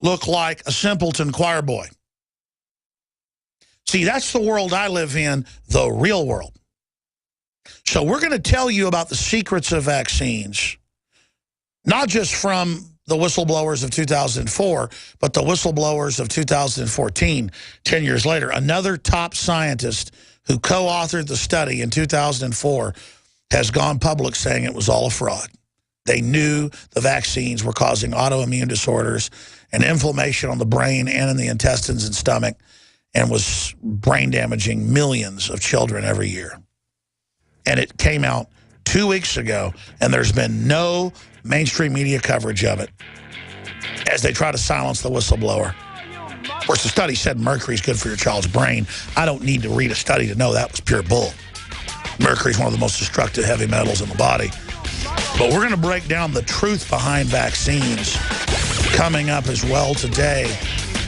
look like a simpleton choir boy. See, that's the world I live in, the real world. So we're going to tell you about the secrets of vaccines, not just from the whistleblowers of 2004, but the whistleblowers of 2014, 10 years later. Another top scientist who co-authored the study in 2004 has gone public saying it was all a fraud. They knew the vaccines were causing autoimmune disorders and inflammation on the brain and in the intestines and stomach, and was brain damaging millions of children every year. And it came out 2 weeks ago, and there's been no mainstream media coverage of it as they try to silence the whistleblower. Of course, the study said mercury's good for your child's brain. I don't need to read a study to know that was pure bull. Mercury's one of the most destructive heavy metals in the body. But we're going to break down the truth behind vaccines coming up as well today,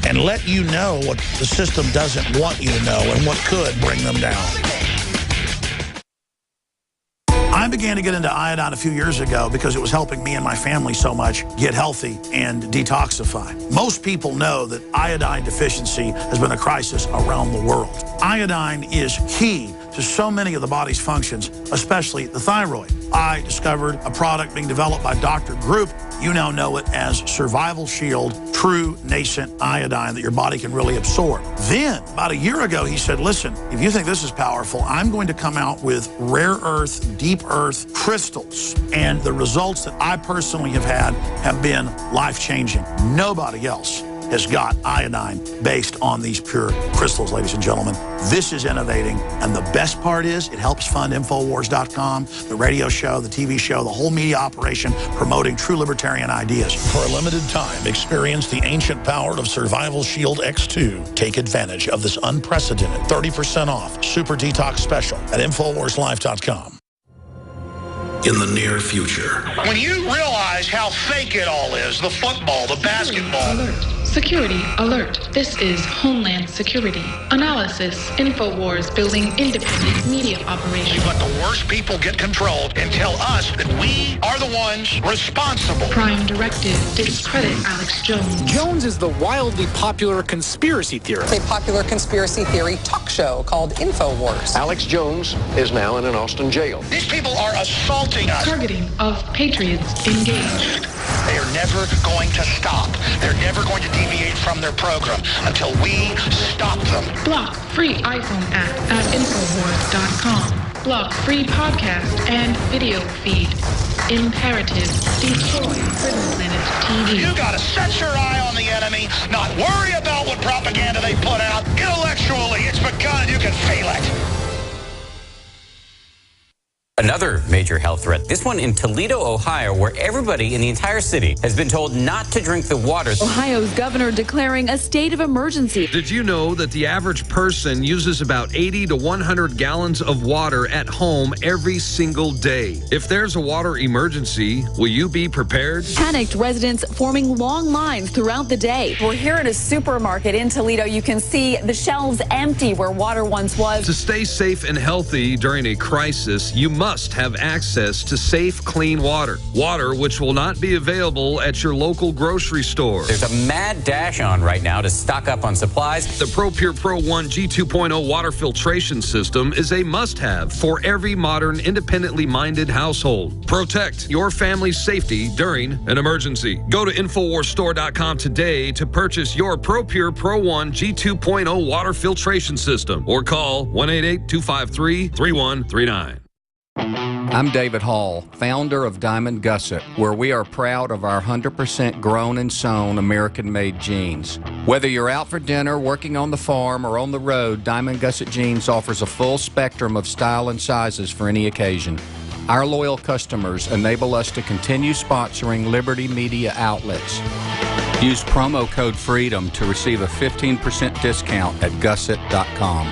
and let you know what the system doesn't want you to know and what could bring them down. I began to get into iodine a few years ago because it was helping me and my family so much get healthy and detoxify. Most people know that iodine deficiency has been a crisis around the world. Iodine is key to so many of the body's functions, especially the thyroid. I discovered a product being developed by Dr. Group. You now know it as Survival Shield, true nascent iodine that your body can really absorb. Then, about a year ago, he said, listen, if you think this is powerful, I'm going to come out with rare earth, deep earth crystals. And the results that I personally have had have been life-changing. Nobody else has got iodine based on these pure crystals, ladies and gentlemen. This is innovating, and the best part is it helps fund Infowars.com, the radio show, the TV show, the whole media operation promoting true libertarian ideas. For a limited time, experience the ancient power of Survival Shield X2. Take advantage of this unprecedented 30% off super detox special at InfoWarsLife.com. In the near future. When you realize how fake it all is, the football, the basketball. Alert. Security alert. This is Homeland Security. Analysis. Infowars building independent media operation. You let the worst people get control and tell us that we are the ones responsible. Prime directive. Discredit Alex Jones. Jones is the wildly popular conspiracy theorist. It's a popular conspiracy theory talk show called Infowars. Alex Jones is now in an Austin jail. These people are assaulting us. Targeting of patriots engaged. They are never going to stop. They're never going to deviate from their program until we stop them. Block free iPhone app at Infowars.com. Block free podcast and video feed. Imperative. Destroy Prison Planet TV. You gotta set your eye on the enemy, not worry about what propaganda they put out. Intellectually, it's begun. You can feel it. Another major health threat, this one in Toledo, Ohio, where everybody in the entire city has been told not to drink the water. Ohio's governor declaring a state of emergency. Did you know that the average person uses about 80 to 100 gallons of water at home every single day? If there's a water emergency, will you be prepared? Panicked residents forming long lines throughout the day. We're here at a supermarket in Toledo. You can see the shelves empty where water once was. To stay safe and healthy during a crisis, you must have access to safe, clean water. Water which will not be available at your local grocery store. There's a mad dash on right now to stock up on supplies. The ProPure Pro 1 G2.0 water filtration system is a must-have for every modern, independently minded household. Protect your family's safety during an emergency. Go to InfoWarsStore.com today to purchase your ProPure Pro 1 G2.0 water filtration system or call 1-888-253-3139. I'm David Hall, founder of Diamond Gusset, where we are proud of our 100% grown and sewn American-made jeans. Whether you're out for dinner, working on the farm, or on the road, Diamond Gusset Jeans offers a full spectrum of style and sizes for any occasion. Our loyal customers enable us to continue sponsoring Liberty Media outlets. Use promo code FREEDOM to receive a 15% discount at gusset.com.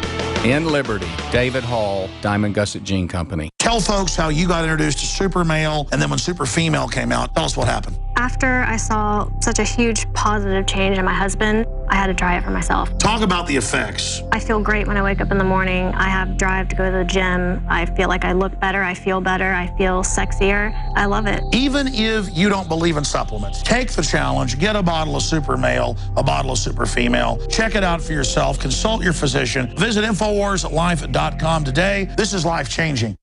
In Liberty, David Hall, Diamond Gusset Jean Company. Tell folks how you got introduced to Super Male, and then when Super Female came out, tell us what happened. After I saw such a huge positive change in my husband, I had to try it for myself. Talk about the effects. I feel great when I wake up in the morning. I have drive to go to the gym. I feel like I look better. I feel better. I feel sexier. I love it. Even if you don't believe in supplements, take the challenge, get a bottle of Super Male, a bottle of Super Female. Check it out for yourself. Consult your physician. Visit InfoWarsLife.com today. This is life-changing.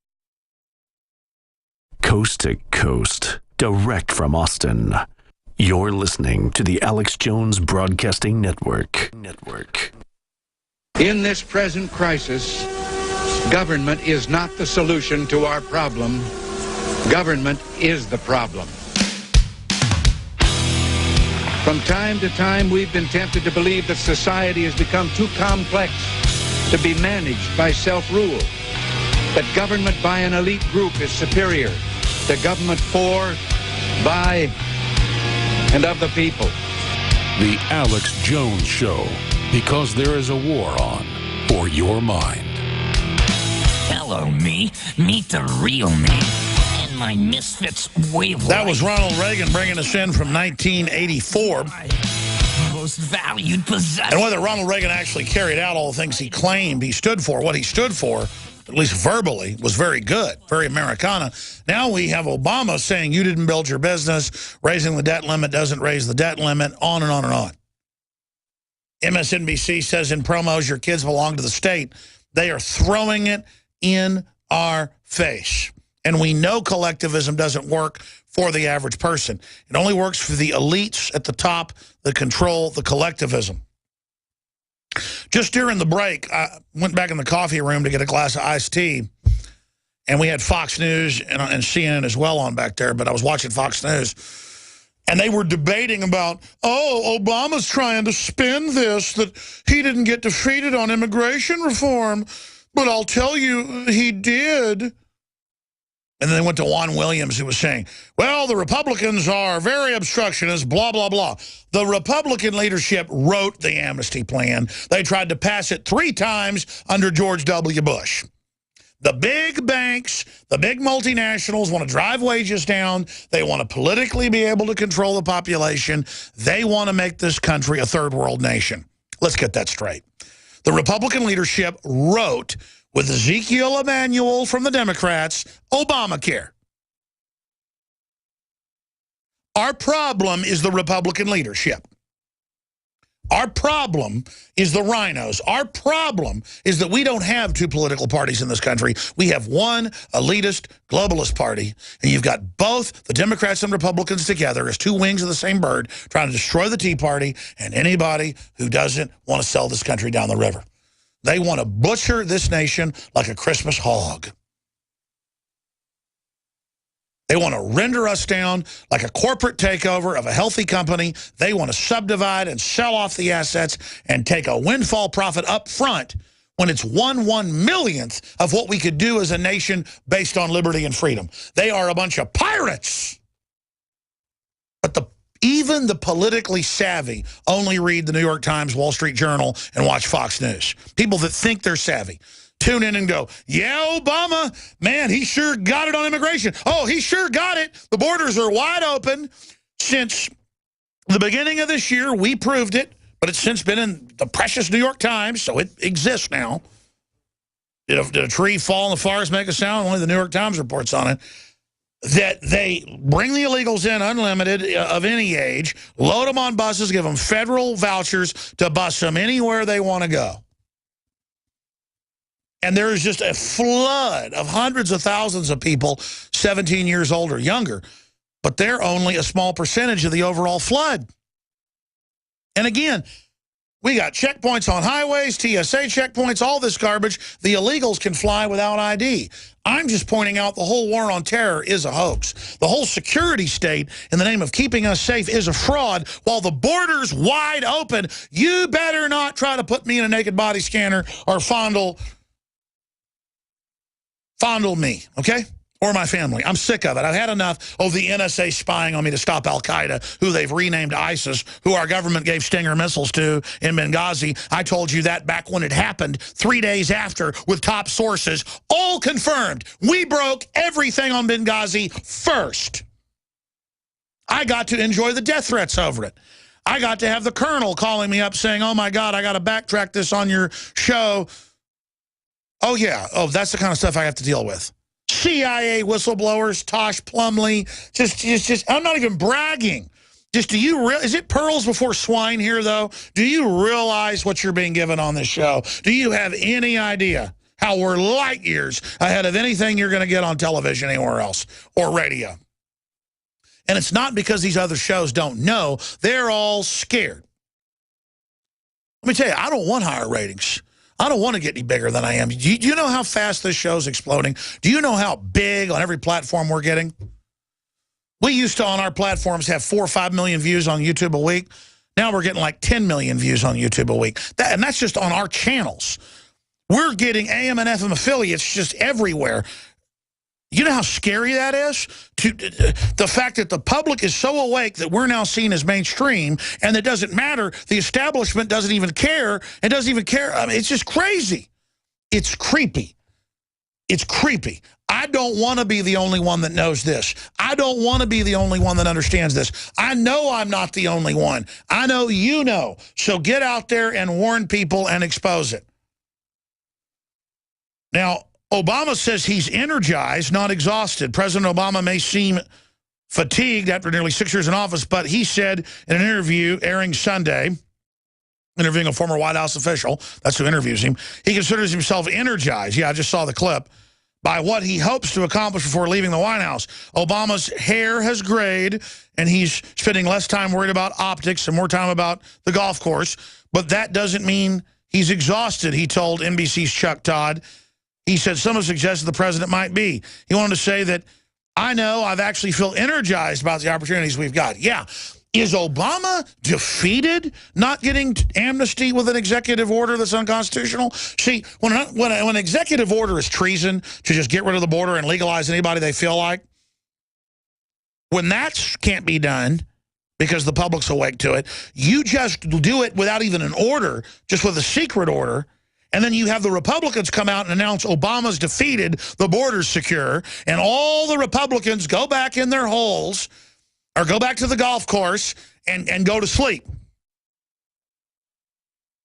Coast to coast, direct from Austin. You're listening to the Alex Jones Broadcasting Network. In this present crisis, government is not the solution to our problem. Government is the problem. From time to time, we've been tempted to believe that society has become too complex to be managed by self-rule, that government by an elite group is superior to government for, by, and of the people. The Alex Jones Show, because there is a war on for your mind. Hello, me. Meet the real me. And my misfits wavelength. That was Ronald Reagan bringing us in from 1984. Most valued possession. And whether Ronald Reagan actually carried out all the things he claimed he stood for, what he stood for, at least verbally, was very good, very Americana. Now we have Obama saying you didn't build your business, raising the debt limit doesn't raise the debt limit, on and on and on. MSNBC says in promos, your kids belong to the state. They are throwing it in our face. And we know collectivism doesn't work for the average person. It only works for the elites at the top that control the collectivism. Just during the break, I went back in the coffee room to get a glass of iced tea, and we had Fox News and CNN as well on back there, but I was watching Fox News, and they were debating about, oh, Obama's trying to spin this, that he didn't get defeated on immigration reform, but I'll tell you, he did. And then they went to Juan Williams, who was saying, well, the Republicans are very obstructionist, blah, blah, blah. The Republican leadership wrote the amnesty plan. They tried to pass it 3 times under George W. Bush. The big banks, the big multinationals want to drive wages down. They want to politically be able to control the population. They want to make this country a third world nation. Let's get that straight. The Republican leadership wrote, with Ezekiel Emanuel from the Democrats, Obamacare. Our problem is the Republican leadership. Our problem is the rhinos. Our problem is that we don't have 2 political parties in this country. We have one elitist, globalist party, and you've got both the Democrats and Republicans together as 2 wings of the same bird trying to destroy the Tea Party and anybody who doesn't want to sell this country down the river. They want to butcher this nation like a Christmas hog. They want to render us down like a corporate takeover of a healthy company. They want to subdivide and sell off the assets and take a windfall profit up front when it's 1/1,000,000th of what we could do as a nation based on liberty and freedom. They are a bunch of pirates. But even the politically savvy only read the New York Times, Wall Street Journal, and watch Fox News. People that think they're savvy tune in and go, yeah, Obama, man, he sure got it on immigration. Oh, he sure got it. The borders are wide open. Since the beginning of this year, we proved it, but it's since been in the precious New York Times, so it exists now. Did a tree fall in the forest make a sound? Only the New York Times reports on it. That they bring the illegals in unlimited of any age, load them on buses, give them federal vouchers to bus them anywhere they want to go. And there is just a flood of hundreds of thousands of people 17 years old or younger, but they're only a small percentage of the overall flood. And again, we got checkpoints on highways, TSA checkpoints, all this garbage. The illegals can fly without ID. I'm just pointing out the whole war on terror is a hoax. The whole security state, in the name of keeping us safe, is a fraud. While the border's wide open, you better not try to put me in a naked body scanner or fondle me, okay? Or my family. I'm sick of it. I've had enough of the NSA spying on me to stop Al-Qaeda, who they've renamed ISIS, who our government gave Stinger missiles to in Benghazi. I told you that back when it happened 3 days after with top sources, all confirmed. We broke everything on Benghazi first. I got to enjoy the death threats over it. I got to have the colonel calling me up saying, oh, my God, I got to backtrack this on your show. Oh, yeah. Oh, that's the kind of stuff I have to deal with. CIA whistleblowers, Tosh Plumlee, just I'm not even bragging. Just do you is it pearls before swine here, though? Do you realize what you're being given on this show? Do you have any idea how we're light years ahead of anything you're going to get on television anywhere else or radio? And it's not because these other shows don't know. They're all scared. Let me tell you, I don't want higher ratings. I don't want to get any bigger than I am. Do you know how fast this show's exploding? Do you know how big on every platform we're getting? We used to, on our platforms, have 4 or 5 million views on YouTube a week. Now we're getting like 10 million views on YouTube a week. And that's just on our channels. We're getting AM and FM affiliates just everywhere. You know how scary that is? The fact that the public is so awake that we're now seen as mainstream, and it doesn't matter. The establishment doesn't even care. It doesn't even care. I mean, it's just crazy. It's creepy. It's creepy. I don't want to be the only one that knows this. I don't want to be the only one that understands this. I know I'm not the only one. I know you know. So get out there and warn people and expose it. Now, Obama says he's energized, not exhausted. President Obama may seem fatigued after nearly 6 years in office, but he said in an interview airing Sunday, interviewing a former White House official, that's who interviews him, he considers himself energized. Yeah, I just saw the clip. By what he hopes to accomplish before leaving the White House. Obama's hair has grayed, and he's spending less time worried about optics and more time about the golf course. But that doesn't mean he's exhausted, he told NBC's Chuck Todd. He said some have suggested the president might be. He wanted to say that, I know I've actually feel energized about the opportunities we've got. Yeah. Is Obama defeated not getting amnesty with an executive order that's unconstitutional? See, when an executive order is treason to just get rid of the border and legalize anybody they feel like, when that can't be done because the public's awake to it, you just do it without even an order, just with a secret order, and then you have the Republicans come out and announce Obama's defeated, the border's secure, and all the Republicans go back in their holes or go back to the golf course and go to sleep.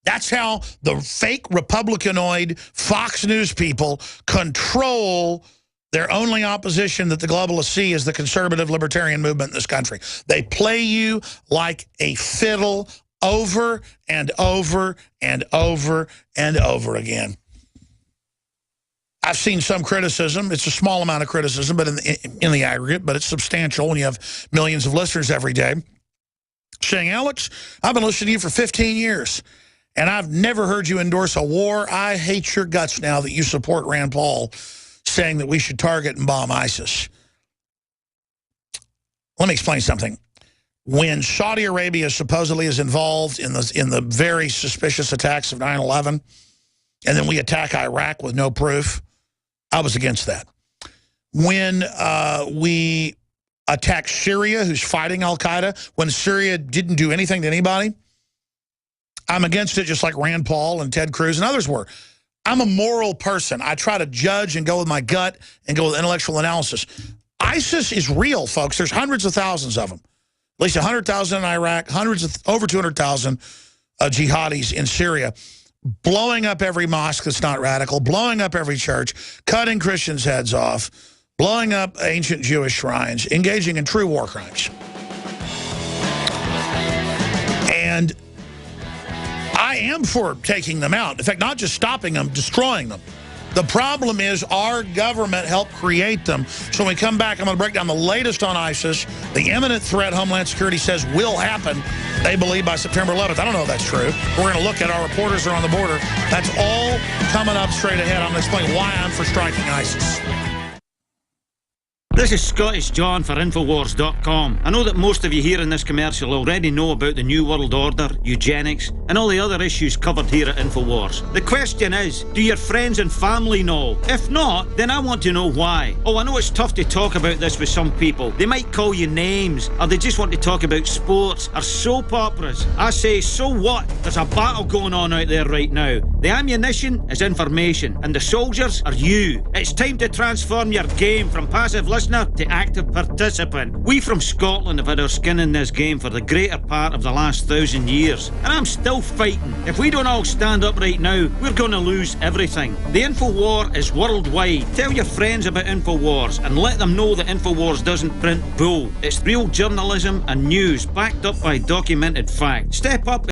That's how the fake Republicanoid Fox News people control their only opposition that the globalists see is the conservative libertarian movement in this country. They play you like a fiddle over and over and over and over again. I've seen some criticism. It's a small amount of criticism, but in the aggregate, but it's substantial when you have millions of listeners every day, saying, Alex, I've been listening to you for 15 years, and I've never heard you endorse a war. I hate your guts now that you support Rand Paul saying that we should target and bomb ISIS. Let me explain something. When Saudi Arabia supposedly is involved in the very suspicious attacks of 9/11, and then we attack Iraq with no proof, I was against that. When we attack Syria, who's fighting al-Qaeda, when Syria didn't do anything to anybody, I'm against it just like Rand Paul and Ted Cruz and others were. I'm a moral person. I try to judge and go with my gut and go with intellectual analysis. ISIS is real, folks. There's hundreds of thousands of them. At least 100,000 in Iraq, over 200,000 jihadis in Syria, blowing up every mosque that's not radical, blowing up every church, cutting Christians' heads off, blowing up ancient Jewish shrines, engaging in true war crimes. And I am for taking them out. In fact, not just stopping them, destroying them. The problem is our government helped create them. So when we come back, I'm going to break down the latest on ISIS, the imminent threat Homeland Security says will happen, they believe, by September 11th. I don't know if that's true. We're going to look at our reporters are on the border. That's all coming up straight ahead. I'm going to explain why I'm for striking ISIS. This is Scottish John for Infowars.com. I know that most of you here in this commercial already know about the New World Order, eugenics, and all the other issues covered here at Infowars. The question is, do your friends and family know? If not, then I want to know why. Oh, I know it's tough to talk about this with some people. They might call you names, or they just want to talk about sports or soap operas. I say, so what? There's a battle going on out there right now. The ammunition is information, and the soldiers are you. It's time to transform your game from passive listening listener to active participant. We from Scotland have had our skin in this game for the greater part of the last 1,000 years, and I'm still fighting. If we don't all stand up right now, we're going to lose everything. The InfoWar is worldwide. Tell your friends about InfoWars and let them know that InfoWars doesn't print bull. It's real journalism and news backed up by documented fact. Step up